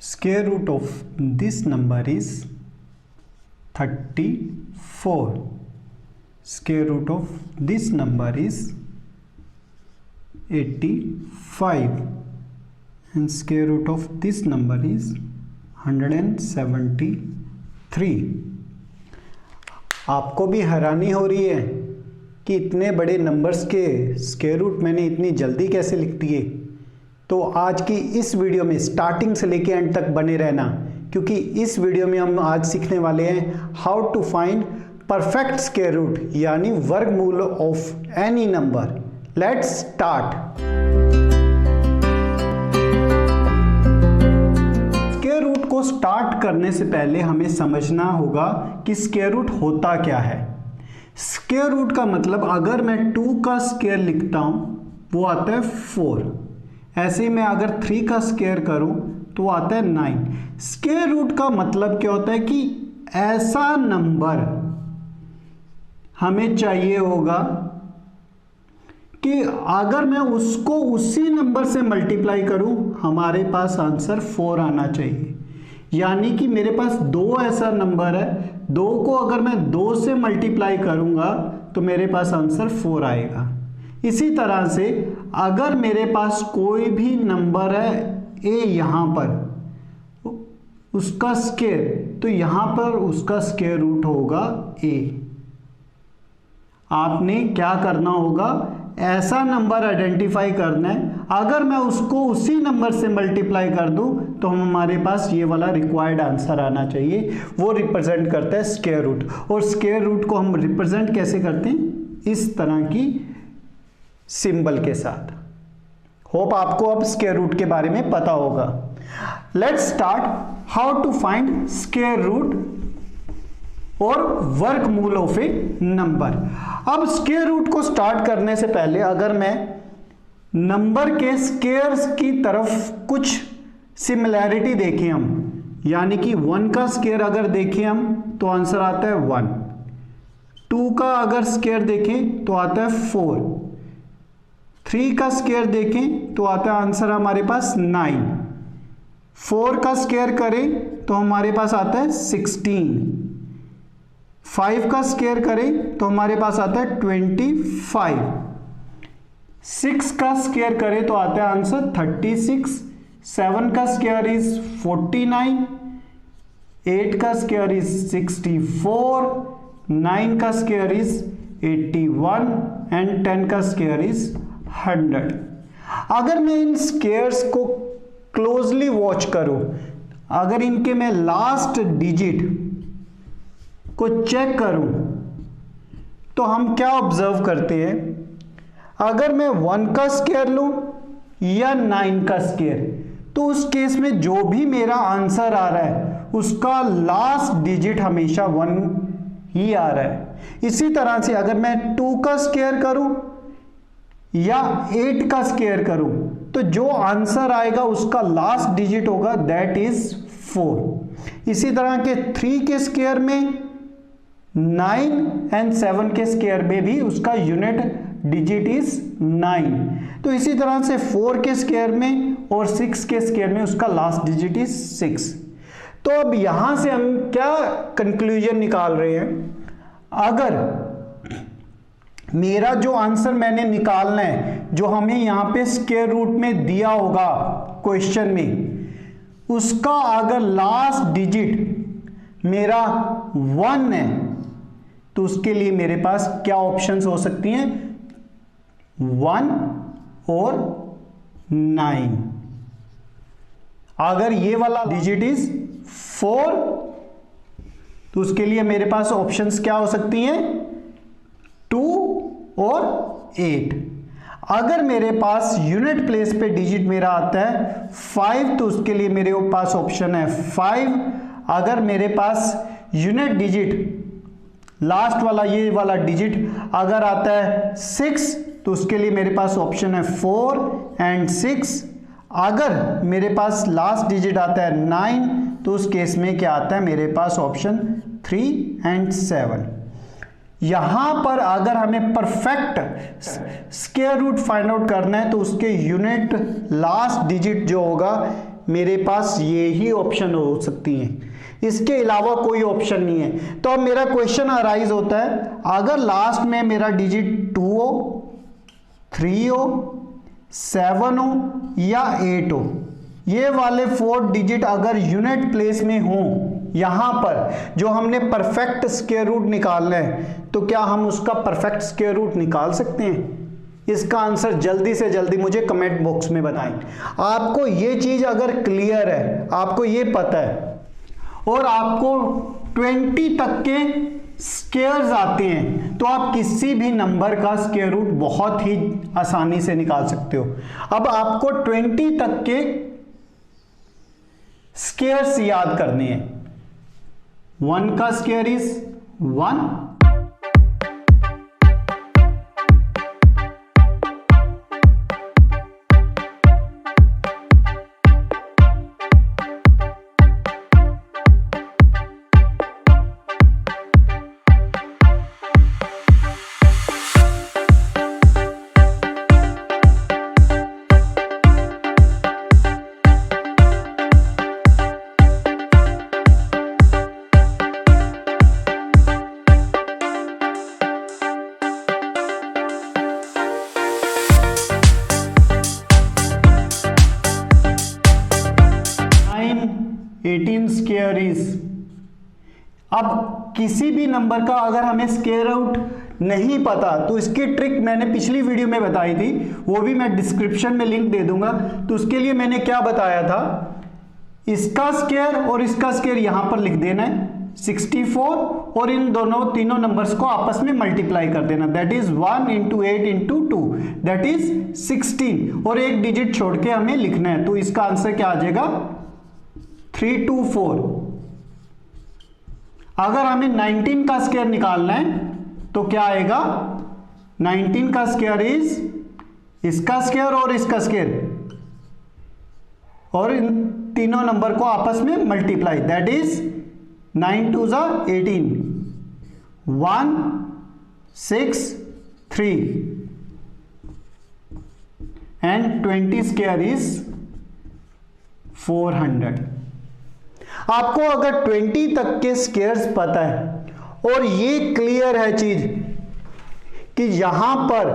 Square root of this number is 34. Square root of this number is 85 and square root of this number is 173. आपको भी हैरानी हो रही है कि इतने बड़े नंबर्स के स्क्वायर रूट मैंने इतनी जल्दी कैसे लिख दिए। तो आज की इस वीडियो में स्टार्टिंग से लेके एंड तक बने रहना, क्योंकि इस वीडियो में हम आज सीखने वाले हैं how to find perfect square root यानी वर्गमूल of any number. Let's start. Square root को स्टार्ट करने से पहले हमें समझना होगा कि स्क्वायर रूट होता क्या है। स्क्वायर रूट का मतलब अगर मैं 2 का स्क्वायर लिखता हूं वो आता है 4। ऐसे ही मैं अगर 3 का स्क्वायर करूं तो आता है 9। स्क्वायर रूट का मतलब क्या होता है कि ऐसा नंबर हमें चाहिए होगा कि अगर मैं उसको उसी नंबर से मल्टीप्लाई करूं हमारे पास आंसर 4 आना चाहिए। यानी कि मेरे पास 2 ऐसा नंबर है, 2 को अगर मैं 2 से मल्टीप्लाई करूंगा तो मेरे पास आंसर 4 आएगा। इसी तरह से अगर मेरे पास कोई भी नंबर है a यहाँ पर उसका स्क्वायर, तो यहाँ पर उसका स्क्वायर रूट होगा a। आपने क्या करना होगा, ऐसा नंबर आइडेंटिफाई करना है अगर मैं उसको उसी नंबर से मल्टीप्लाई कर दूं तो हमारे पास ये वाला रिक्वायर्ड आंसर आना चाहिए। वो रिप्रेजेंट करता है स्क्वायर रूट। और स्क्वायर रूट को हम रिप्रेजेंट कैसे करते हैं, इस तरह की सिंबल के साथ। होप आपको अब स्क्वायर रूट के बारे में पता होगा। Let's start how to find square root और वर्गमूल ऑफ ए नंबर। अब स्क्वायर रूट को स्टार्ट करने से पहले अगर मैं नंबर के स्क्वायर्स की तरफ कुछ सिमिलैरिटी देखें हम, यानी कि 1 का स्क्वायर अगर देखें हम तो आंसर आता है 1। 2 का अगर स्क्वायर देखें तो आता है 4। 3 का स्क्वायर देखें तो आता है आंसर हमारे पास 9। 4 का स्क्वायर करें तो हमारे पास आता है 16। 5 का स्क्वायर करें तो हमारे पास आता है 25। 6 का स्क्वायर करें तो आता है आंसर 36। 7 का स्क्वायर इज 49। 8 का स्क्वायर इज 64। 9 का स्क्वायर इज 81 एंड 10 का स्क्वायर इज 100। अगर मैं इन स्क्वायर्स को क्लोजली वॉच करूं, अगर इनके मैं लास्ट डिजिट को चेक करूं तो हम क्या ऑब्जर्व करते हैं, अगर मैं 1 का स्क्वायर लूं या 9 का स्क्वायर तो उस केस में जो भी मेरा आंसर आ रहा है उसका लास्ट डिजिट हमेशा 1 ही आ रहा है। इसी तरह से अगर मैं 2 का स्क्वायर करूं या 8 का स्क्वायर करूं तो जो आंसर आएगा उसका लास्ट डिजिट होगा दैट इज 4। इसी तरह के 3 के स्क्वायर में 9 एंड 7 के स्क्वायर में भी उसका यूनिट डिजिट इज 9। तो इसी तरह से 4 के स्क्वायर में और 6 के स्क्वायर में उसका लास्ट डिजिट इज 6। तो अब यहां से हम क्या कंक्लूजन निकाल रहे हैं, अगर मेरा जो आंसर मैंने निकालना है जो हमें यहां पे स्क्वायर रूट में दिया होगा क्वेश्चन में, उसका अगर लास्ट डिजिट मेरा 1 है तो उसके लिए मेरे पास क्या ऑप्शंस हो सकती हैं, 1 और 9। अगर ये वाला डिजिट इज 4 तो उसके लिए मेरे पास ऑप्शंस क्या हो सकती हैं, 2 और 8। अगर मेरे पास यूनिट प्लेस पे डिजिट मेरा आता है 5 तो उसके लिए मेरे पास ऑप्शन है 5। अगर मेरे पास यूनिट डिजिट लास्ट वाला ये वाला डिजिट अगर आता है 6 तो उसके लिए मेरे पास ऑप्शन है 4 एंड 6। अगर मेरे पास लास्ट डिजिट आता है 9 तो उस केस में क्या आता है, मेरे पास ऑप्शन 3 एंड 7। यहां पर अगर हमें perfect square root find out करना है तो उसके यूनिट लास्ट डिजिट जो होगा मेरे पास ये ही ऑप्शन हो सकती हैं, इसके अलावा कोई ऑप्शन नहीं है। तो अब मेरा क्वेश्चन अराइज होता है, अगर लास्ट में मेरा डिजिट 2 हो, 3 हो, 7 हो या 8 हो, ये वाले 4 डिजिट अगर यूनिट प्लेस में हो, यहां पर जो हमने परफेक्ट स्क्वायर रूट निकालना है, तो क्या हम उसका परफेक्ट स्क्वायर रूट निकाल सकते हैं? इसका आंसर जल्दी से जल्दी मुझे कमेंट बॉक्स में बताएं। आपको ये चीज अगर क्लियर है, आपको ये पता है और आपको 20 तक के स्क्वायर्स आते हैं, तो आप किसी भी नंबर का स्क्वायर रूट बहुत ही आसानी से निकाल सकते हो। अब आपको 20 तक के स्क्वायर्स याद करने हैं। 1 का स्क्वायर इज 1, 18 स्क्वायर इज। अब किसी भी नंबर का अगर हमें स्क्वायर आउट नहीं पता, तो इसकी ट्रिक मैंने पिछली वीडियो में बताई थी, वो भी मैं डिस्क्रिप्शन में लिंक दे दूंगा। तो उसके लिए मैंने क्या बताया था, इसका स्क्वायर और इसका स्क्वायर यहां पर लिख देना है 64, और इन तीनों नंबर्स को आपस में मल्टीप्लाई कर देना, that is 1 into 8 into 2, that is 16, और एक डिजिट छोड़ के हमें लिखना है। तो इसका आंसर क्या आ जाएगा, 324। अगर हमें 19 का स्क्वायर निकालना है तो क्या आएगा, 19 का स्क्वायर इज इसका स्क्वायर और इसका स्क्वायर, और इन तीनों नंबर को आपस में multiply, that is 9 2 18, 1 6 3 and 20 square is 400। आपको अगर 20 तक के स्क्वायर्स पता है और ये क्लियर है चीज कि यहां पर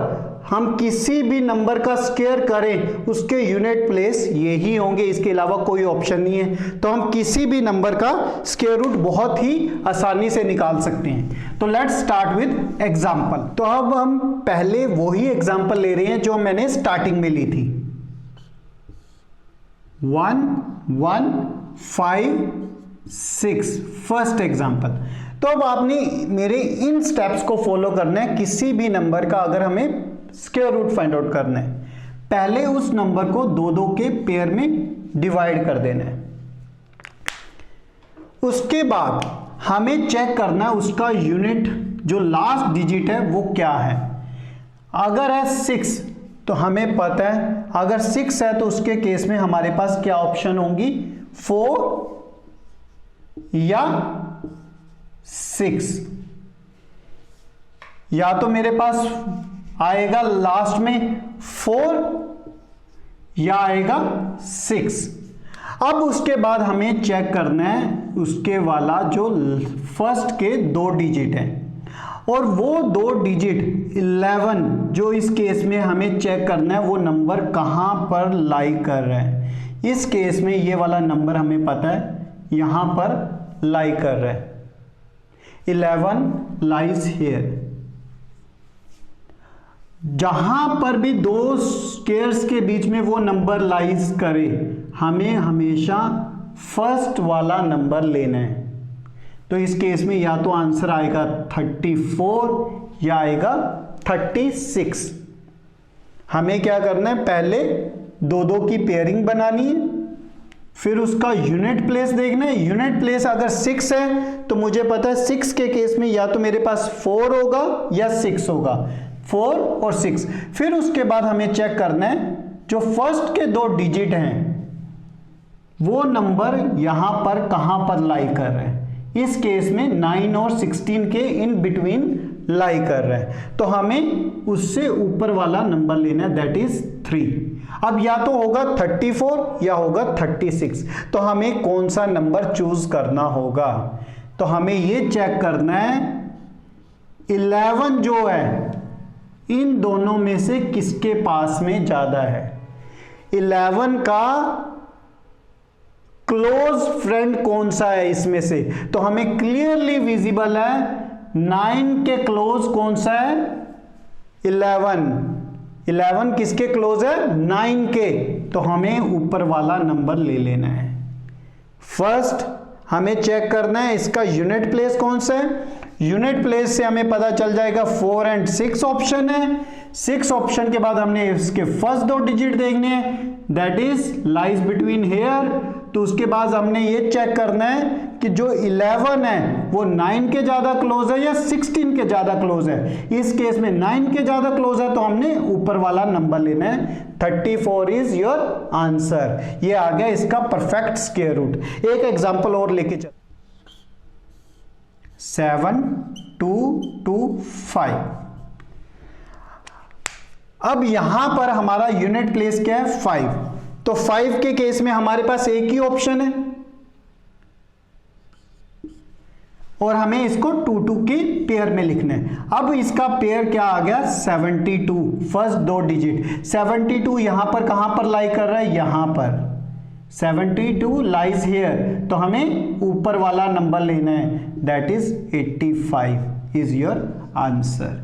हम किसी भी नंबर का स्क्वायर करें उसके यूनिट प्लेस ये ही होंगे, इसके अलावा कोई ऑप्शन नहीं है, तो हम किसी भी नंबर का स्क्वायर रूट बहुत ही आसानी से निकाल सकते हैं। तो लेट्स स्टार्ट विद एग्जांपल। तो अब हम पहले वही एग्जांपल ले रहे हैं जो मैंने स्टार्टिंग में ली थी, 1 1 5 6, फर्स्ट एग्जांपल। तो अब आपने मेरे इन स्टेप्स को फॉलो करना है किसी भी नंबर का अगर हमें स्क्वायर रूट फाइंड आउट करना है। पहले उस नंबर को 2-2 के पेयर में डिवाइड कर देना है, उसके बाद हमें चेक करना है उसका यूनिट जो लास्ट डिजिट है वो क्या है। अगर है 6 तो हमें पता है अगर 6 है तो उसके केस में हमारे पास क्या ऑप्शन होंगी, 4 या 6, या तो मेरे पास आएगा लास्ट में 4 या आएगा 6। अब उसके बाद हमें चेक करना है उसके वाला जो फर्स्ट के 2 डिजिट है, और वो 2 डिजिट 11 जो इस केस में हमें चेक करना है वो नंबर कहां पर लाई कर रहा है। इस केस में ये वाला नंबर हमें पता है यहां पर लाई कर रहा है, 11 लाइज हियर। जहां पर भी 2 स्क्वायर्स के बीच में वो नंबर लाइज करे, हमें हमेशा फर्स्ट वाला नंबर लेना है। तो इस केस में या तो आंसर आएगा 34 या आएगा 36। हमें क्या करना है, पहले 2-2 की पेयरिंग बनानी है, फिर उसका यूनिट प्लेस देखना है। यूनिट प्लेस अगर 6 है तो मुझे पता है 6 के केस में या तो मेरे पास 4 होगा या 6 होगा, 4 और 6। फिर उसके बाद हमें चेक करना है जो फर्स्ट के 2 डिजिट हैं वो नंबर यहां पर कहां पर लाई कर रहे हैं। इस केस में 9 और 16 के इन बिटवीन लाई कर रहा है, तो हमें उससे ऊपर वाला नंबर लेना है, दैट इज 3। अब या तो होगा 34 या होगा 36, तो हमें कौन सा नंबर चूज करना होगा? तो हमें ये चेक करना है 11 जो है इन दोनों में से किसके पास में ज्यादा है। 11 का क्लोज फ्रेंड कौन सा है इसमें से? तो हमें क्लियरली विजिबल है 9 के क्लोज कौन सा है? 11 किसके क्लोज है? 9 के। तो हमें ऊपर वाला नंबर ले लेना है। फर्स्ट हमें चेक करना है इसका यूनिट प्लेस कौन सा है। यूनिट प्लेस से हमें पता चल जाएगा 4 और 6 ऑप्शन है। 6 ऑप्शन के बाद हमने इसके फर्स्ट 2 डिजिट देखने हैं, that is lies between here. तो उसके बाद हमने ये चेक करना है कि जो 11 है वो 9 के ज्यादा क्लोज है या 16 के ज्यादा क्लोज है। इस केस में 9 के ज्यादा क्लोज है, तो हमने ऊपर वाला नंबर लेना है। 34 इज योर आंसर। ये आ गया इसका परफेक्ट स्क्वायर रूट। एक एग्जांपल और लेके चल। 7 2 2 5। अब यहां पर हमारा यूनिट प्लेस क्या है? 5। तो 5 के केस में हमारे पास एक ही ऑप्शन है और हमें इसको 2 2 के पेयर में लिखना है। अब इसका पेयर क्या आ गया? 72। फर्स्ट 2 डिजिट 72 यहां पर कहां पर लाई कर रहा है? यहां पर 72 लाइज हियर। तो हमें ऊपर वाला नंबर लेना है, that is 85 is your answer.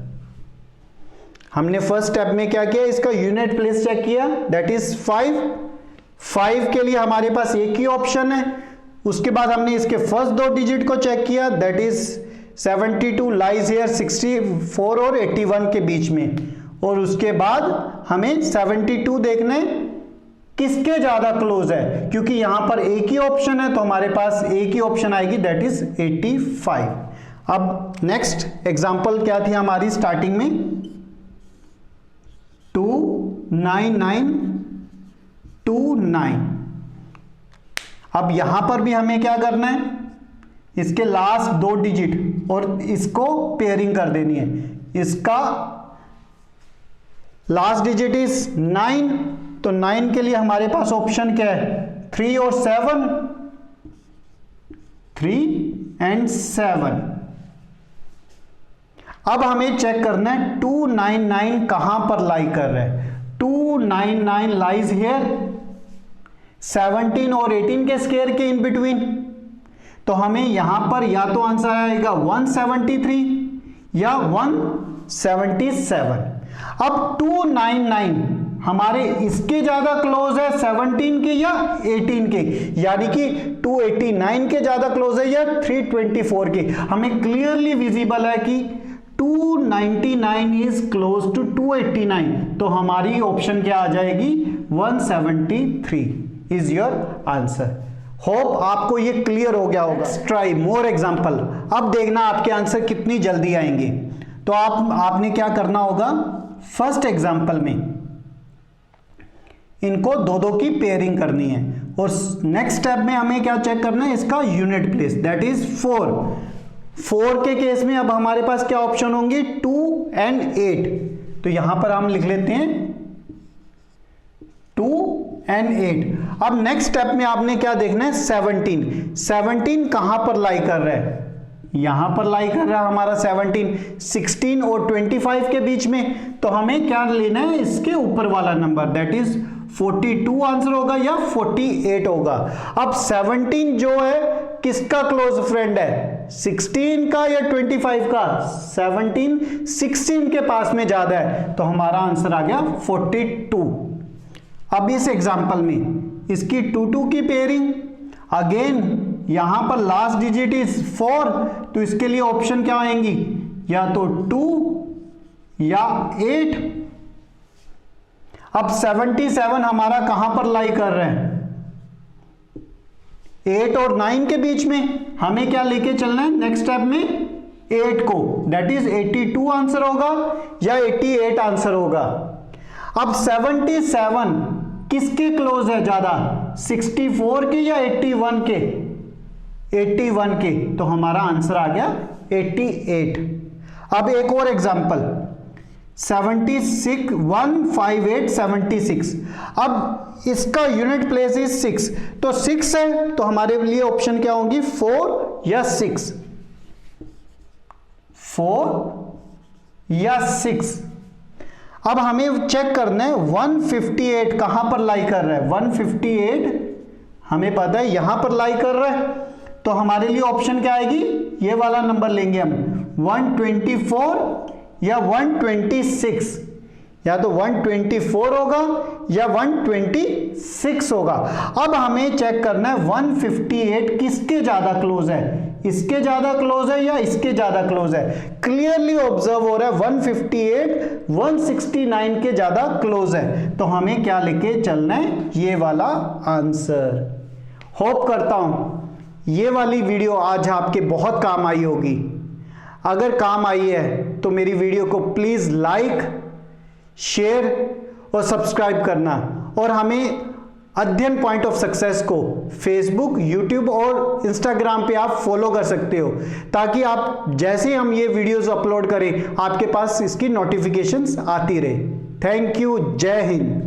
हमने फर्स्ट स्टेप में क्या किया? इसका यूनिट प्लेस चेक किया, दैट इज 5 के लिए हमारे पास एक ही ऑप्शन है। उसके बाद हमने इसके फर्स्ट 2 डिजिट को चेक किया, दैट इज 72 लाइज हियर 64 और 81 के बीच में। और उसके बाद हमें 72 देखना है किसके ज्यादा क्लोज है, क्योंकि यहां पर एक ही ऑप्शन है तो हमारे पास एक ही ऑप्शन आएगी, दैट इज 85। अब नेक्स्ट एग्जांपल क्या थी हमारी स्टार्टिंग में? 29929। अब यहां पर भी हमें क्या करना है? इसके लास्ट 2 डिजिट और इसको पेयरिंग कर देनी है। इसका लास्ट डिजिट इज 9, तो 9 के लिए हमारे पास ऑप्शन क्या है? 3 और 7, 3 और 7। अब हमें चेक करना है 299 कहां पर लाई कर रहा है। 299 लाइज हियर 17 और 18 के स्क्वायर के इन बिटवीन। तो हमें यहां पर या तो आंसर आएगा 173 या 177। अब 299 हमारे इसके ज्यादा क्लोज है 17 के या 18 के, यानी कि 289 के ज्यादा क्लोज है या 324 के। हमें क्लियरली विजिबल है कि 299 इज क्लोज टू 289, तो हमारी ऑप्शन क्या आ जाएगी? 173 इज योर आंसर। होप आपको ये क्लियर हो गया होगा। Try more example. अब देखना आपके आंसर कितनी जल्दी आएंगे। तो आपने क्या करना होगा? फर्स्ट एग्जांपल में इनको 2 की पेयरिंग करनी है और नेक्स्ट स्टेप में हमें क्या चेक करना है? इसका यूनिट प्लेस, दैट इज 4 के केस में अब हमारे पास क्या ऑप्शन होंगे? 2 और 8। तो यहां पर हम लिख लेते हैं 2 और 8। अब नेक्स्ट स्टेप में आपने क्या देखना है? 17 कहां पर लाई कर रहा है? यहां पर लाई कर रहा है हमारा 16 और 25 के बीच में। तो हमें क्या लेना है? इसके ऊपर वाला नंबर, दैट इज 42 आंसर होगा या 48 होगा। अब 17 जो है किसका क्लोज फ्रेंड है? 16 का या 25 का? 17 16 के पास में ज्यादा है, तो हमारा आंसर आ गया 42। अब इस एग्जांपल में इसकी 2 2 की पेयरिंग, अगेन यहां पर लास्ट डिजिट इज 4, तो इसके लिए ऑप्शन क्या आएंगी? या तो 2 या 8। अब 77 हमारा कहां पर लाई कर रहे हैं? 8 और 9 के बीच में। हमें क्या लेके चलना है नेक्स्ट स्टेप में? 8 को, दैट इज 82 आंसर होगा या 88 आंसर होगा। अब 77 किसके क्लोज है ज्यादा? 64 के या 81 के? 81 के, तो हमारा आंसर आ गया 88। अब एक और एग्जांपल 76 15876। अब इसका यूनिट प्लेस इज 6, तो 6 है तो हमारे लिए ऑप्शन क्या होंगी 4 या 6, 4 या 6। अब हमें चेक करना है 158 कहां पर लाई कर रहा है। 158 हमें पता है यहां पर लाई कर रहा है, तो हमारे लिए ऑप्शन क्या आएगी, ये वाला नंबर लेंगे हम, 124 या 126, या तो 124 होगा या 126 होगा। अब हमें चेक करना है 158 किसके ज्यादा क्लोज है, इसके ज्यादा क्लोज है या इसके ज्यादा क्लोज है। क्लियरली ऑब्जर्व हो रहा है 158 169 के ज्यादा क्लोज है, तो हमें क्या लेके चलना है, ये वाला आंसर। होप करता हूं ये वाली वीडियो आज आपके बहुत काम आई होगी। अगर काम आई है तो मेरी वीडियो को प्लीज लाइक, शेयर और सब्सक्राइब करना, और हमें अध्ययन पॉइंट ऑफ सक्सेस को फेसबुक, यूट्यूब और इंस्टाग्राम पे आप फॉलो कर सकते हो, ताकि आप जैसे हम ये वीडियोस अपलोड करें आपके पास इसकी नोटिफिकेशंस आती रहे। थैंक यू, जय हिंद।